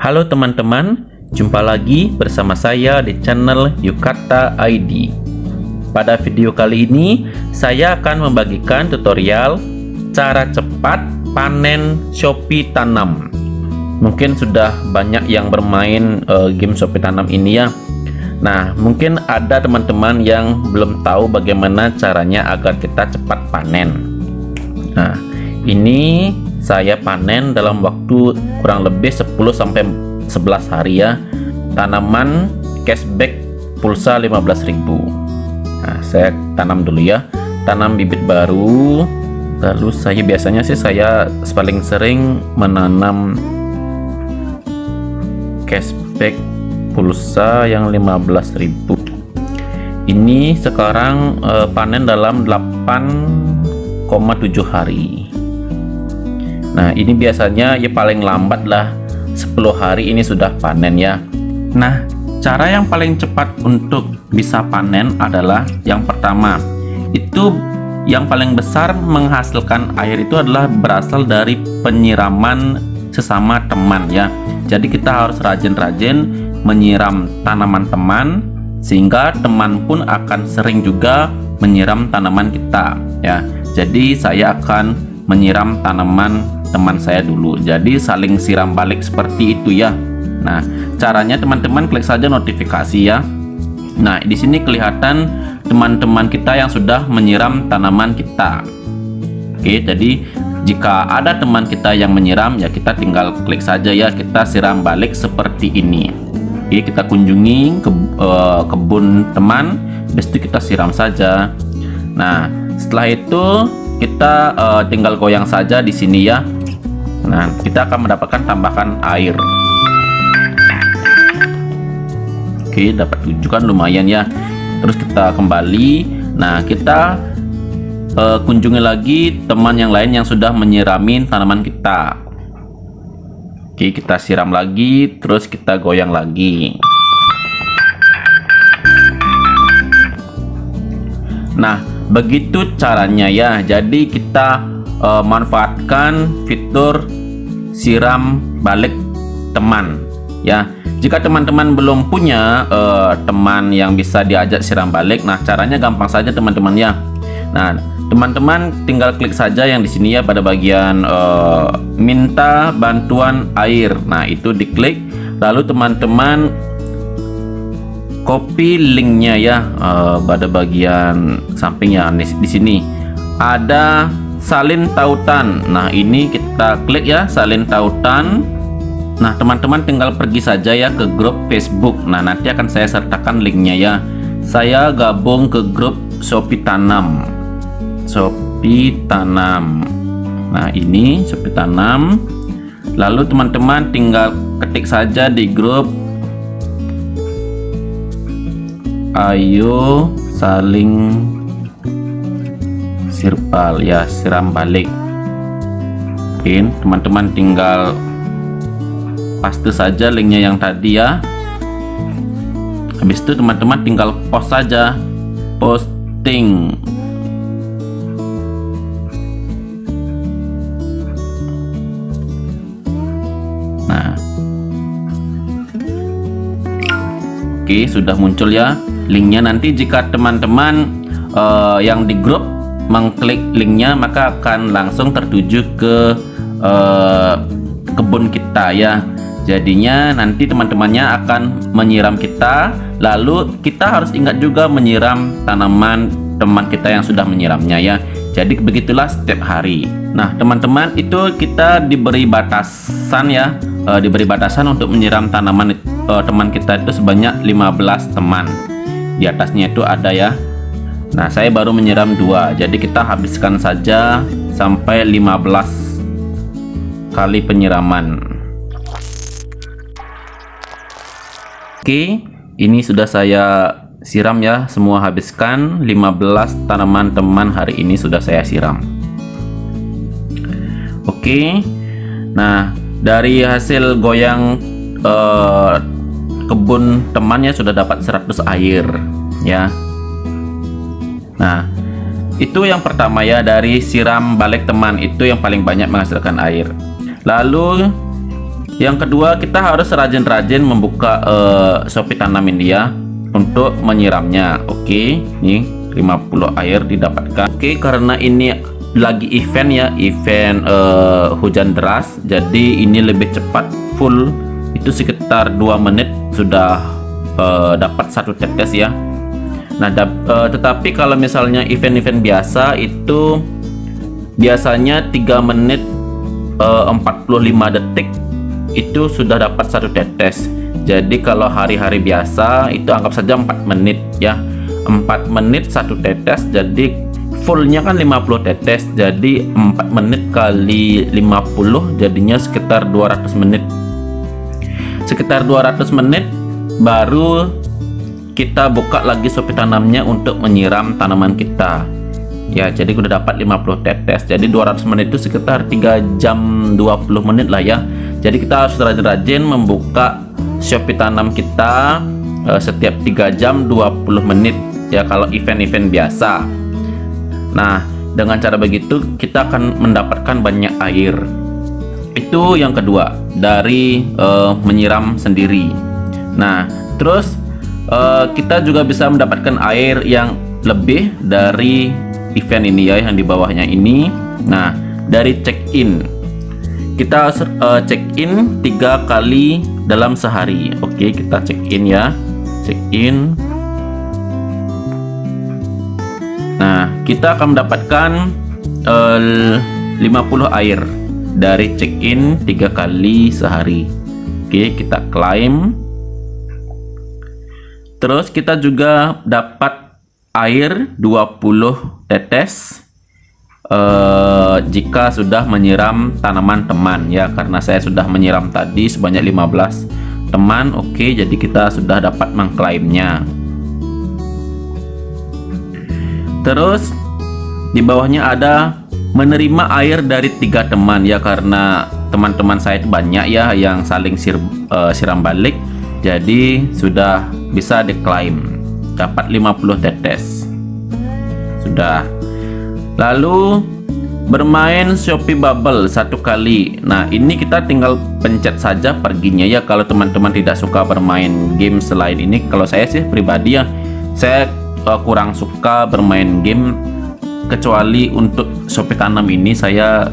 Halo teman-teman, jumpa lagi bersama saya di channel Yukata ID. Pada video kali ini, saya akan membagikan tutorial cara cepat panen Shopee Tanam. Mungkin sudah banyak yang bermain game Shopee Tanam ini ya. Nah, mungkin ada teman-teman yang belum tahu bagaimana caranya agar kita cepat panen. Nah, ini saya panen dalam waktu kurang lebih 10-11 hari ya. Tanaman cashback pulsa 15.000. Nah, saya tanam dulu ya. Tanam bibit baru. Lalu saya biasanya sih paling sering menanam cashback pulsa yang 15.000. Ini sekarang panen dalam 8,7 hari. Nah, ini biasanya ya paling lambat lah 10 hari ini sudah panen ya. Nah, cara yang paling cepat untuk bisa panen adalah yang pertama, itu yang paling besar menghasilkan air itu adalah berasal dari penyiraman sesama teman ya. Jadi kita harus rajin-rajin menyiram tanaman teman, sehingga teman pun akan sering juga menyiram tanaman kita ya. Jadi saya akan menyiram tanaman teman saya dulu, jadi saling siram balik seperti itu ya. Nah, caranya teman-teman klik saja notifikasi ya. Nah, di sini kelihatan teman-teman kita yang sudah menyiram tanaman kita. Oke, jadi jika ada teman kita yang menyiram ya, kita tinggal klik saja ya, kita siram balik seperti ini. Oke, kita kunjungi kebun teman, habis itu kita siram saja. Nah, setelah itu kita tinggal goyang saja di sini ya. Nah, kita akan mendapatkan tambahan air. Oke, dapat 7 kan lumayan ya. Terus kita kembali. Nah, kita kunjungi lagi teman yang lain yang sudah menyirami tanaman kita. Oke, kita siram lagi, terus kita goyang lagi. Nah, begitu caranya ya. Jadi kita manfaatkan fitur siram balik teman ya. Jika teman-teman belum punya teman yang bisa diajak siram balik, nah caranya gampang saja teman-teman ya. Nah, teman-teman tinggal klik saja yang di sini ya, pada bagian minta bantuan air. Nah, itu diklik, lalu teman-teman copy linknya ya, pada bagian samping ya. Di sini ada salin tautan. Nah, ini kita klik ya, salin tautan. Nah, teman-teman tinggal pergi saja ya ke grup Facebook. Nah, nanti akan saya sertakan linknya ya. Saya gabung ke grup Shopee Tanam. Shopee Tanam. Nah, ini Shopee Tanam. Lalu teman-teman tinggal ketik saja di grup, ayo saling sirbal ya, siram balik. Oke, teman-teman tinggal paste saja linknya yang tadi ya. Habis itu teman-teman tinggal post saja, posting. Nah, oke, sudah muncul ya linknya. Nanti jika teman-teman yang di grup mengklik linknya, maka akan langsung tertuju ke kebun kita ya. Jadinya nanti teman-temannya akan menyiram kita, lalu kita harus ingat juga menyiram tanaman teman kita yang sudah menyiramnya ya. Jadi begitulah setiap hari. Nah, teman-teman, itu kita diberi batasan ya, diberi batasan untuk menyiram tanaman teman kita itu sebanyak 15 teman. Di atasnya itu ada ya. Nah, saya baru menyiram 2, jadi kita habiskan saja sampai 15 kali penyiraman. Oke, ini sudah saya siram ya, semua habiskan 15 tanaman teman hari ini sudah saya siram. Oke, nah dari hasil goyang kebun temannya sudah dapat 100 air ya. Nah, itu yang pertama ya, dari siram balik teman itu yang paling banyak menghasilkan air. Lalu Yang kedua, kita harus rajin-rajin membuka Shopee Tanam ini ya untuk menyiramnya. Oke, nih 50 air didapatkan. Oke, karena ini lagi event ya, event hujan deras, jadi ini lebih cepat, full itu sekitar 2 menit sudah dapat 1 tetes ya. Nah, tetapi kalau misalnya event-event biasa itu biasanya 3 menit 45 detik itu sudah dapat 1 tetes. Jadi kalau hari-hari biasa itu anggap saja 4 menit ya, 4 menit 1 tetes, jadi fullnya kan 50 tetes, jadi 4 menit kali 50 jadinya sekitar 200 menit. Sekitar 200 menit baru kita buka lagi Shopee Tanamnya untuk menyiram tanaman kita ya. Jadi udah dapat 50 tetes, jadi 200 menit itu sekitar 3 jam 20 menit lah ya. Jadi kita harus rajin-rajin membuka Shopee Tanam kita setiap 3 jam 20 menit ya kalau event-event biasa. Nah, dengan cara begitu kita akan mendapatkan banyak air. Itu yang kedua dari menyiram sendiri. Nah, terus kita juga bisa mendapatkan air yang lebih dari event ini ya, yang di bawahnya ini. Nah, dari check-in kita check-in 3 kali dalam sehari. Oke, kita check-in ya, check-in. Nah, kita akan mendapatkan 50 air dari check-in 3 kali sehari. Oke, kita klaim. Terus kita juga dapat air 20 tetes jika sudah menyiram tanaman teman ya, karena saya sudah menyiram tadi sebanyak 15 teman. Oke, jadi kita sudah dapat mengklaimnya. Terus di bawahnya ada menerima air dari 3 teman ya, karena teman-teman saya itu banyak ya yang saling siram balik, jadi sudah bisa diklaim dapat 50 tetes sudah. Lalu bermain Shopee Bubble 1 kali. Nah, ini kita tinggal pencet saja perginya ya kalau teman-teman tidak suka bermain game selain ini. Kalau saya sih pribadi ya, saya kurang suka bermain game, kecuali untuk Shopee Tanam ini saya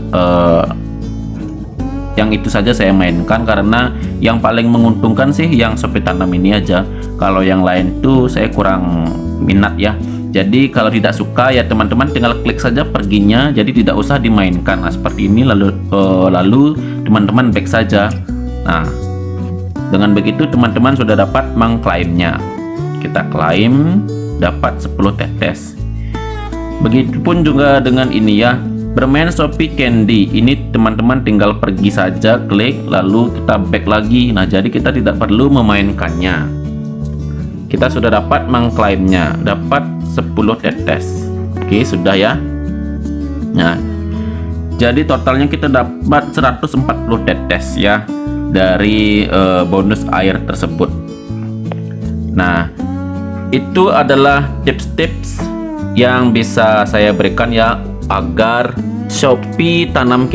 yang itu saja saya mainkan, karena yang paling menguntungkan sih yang Shopee Tanam ini aja. Kalau yang lain tuh saya kurang minat ya. Jadi kalau tidak suka ya teman-teman tinggal klik saja perginya, jadi tidak usah dimainkan. Nah, seperti ini, lalu teman-teman back saja. Nah, dengan begitu teman-teman sudah dapat mengklaimnya. Kita klaim dapat 10 tetes. Begitupun juga dengan ini ya, bermain Shopee Candy. Ini teman-teman tinggal pergi saja, klik, lalu kita back lagi. Nah, jadi kita tidak perlu memainkannya. Kita sudah dapat mengklaimnya, dapat 10 tetes. Oke, sudah ya. Nah, jadi totalnya kita dapat 140 tetes ya dari bonus air tersebut. Nah, itu adalah tips-tips yang bisa saya berikan ya agar Shopee tanaman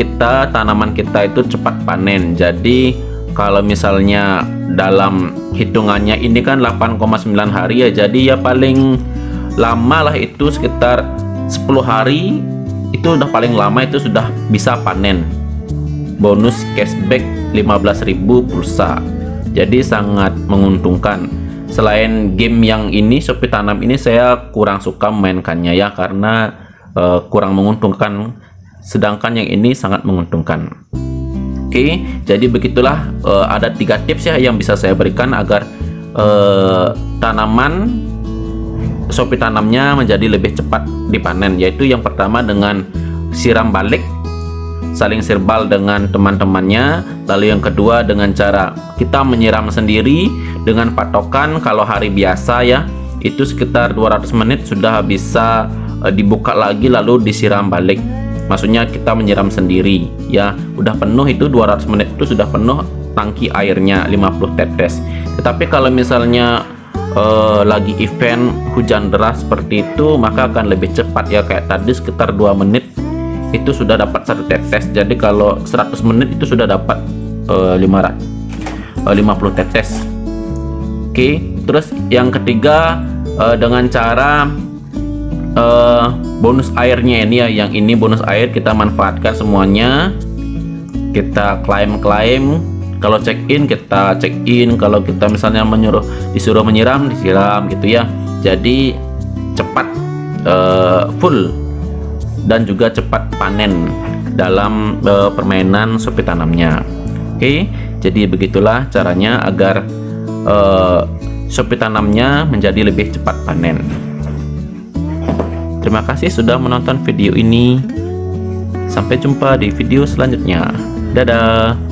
kita itu cepat panen. Jadi kalau misalnya dalam hitungannya ini kan 8,9 hari ya, jadi ya paling lama lah itu sekitar 10 hari itu udah paling lama itu sudah bisa panen. Bonus cashback 15.000 pulsa, jadi sangat menguntungkan. Selain game yang ini, Shopee Tanam ini saya kurang suka mainkannya ya, karena kurang menguntungkan, sedangkan yang ini sangat menguntungkan. Oke, jadi begitulah ada 3 tips ya yang bisa saya berikan agar tanaman Shopee Tanamnya menjadi lebih cepat dipanen, yaitu yang pertama dengan siram balik, saling sirbal dengan teman-temannya. Lalu yang kedua dengan cara kita menyiram sendiri dengan patokan kalau hari biasa ya itu sekitar 200 menit sudah bisa dibuka lagi lalu disiram balik. Maksudnya kita menyiram sendiri ya, udah penuh itu 200 menit itu sudah penuh tangki airnya 50 tetes. Tetapi kalau misalnya lagi event hujan deras seperti itu, maka akan lebih cepat ya, kayak tadi sekitar 2 menit itu sudah dapat 1 tetes. Jadi kalau 100 menit itu sudah dapat 50 tetes. Oke, terus yang ketiga dengan cara bonus airnya ini ya, yang ini bonus air kita manfaatkan semuanya. Kita klaim, kalau check in kita check in, kalau kita misalnya disuruh menyiram, disiram gitu ya. Jadi cepat full dan juga cepat panen dalam permainan Shopee Tanamnya. Oke, jadi begitulah caranya agar Shopee Tanamnya menjadi lebih cepat panen. Terima kasih sudah menonton video ini. Sampai jumpa di video selanjutnya. Dadah.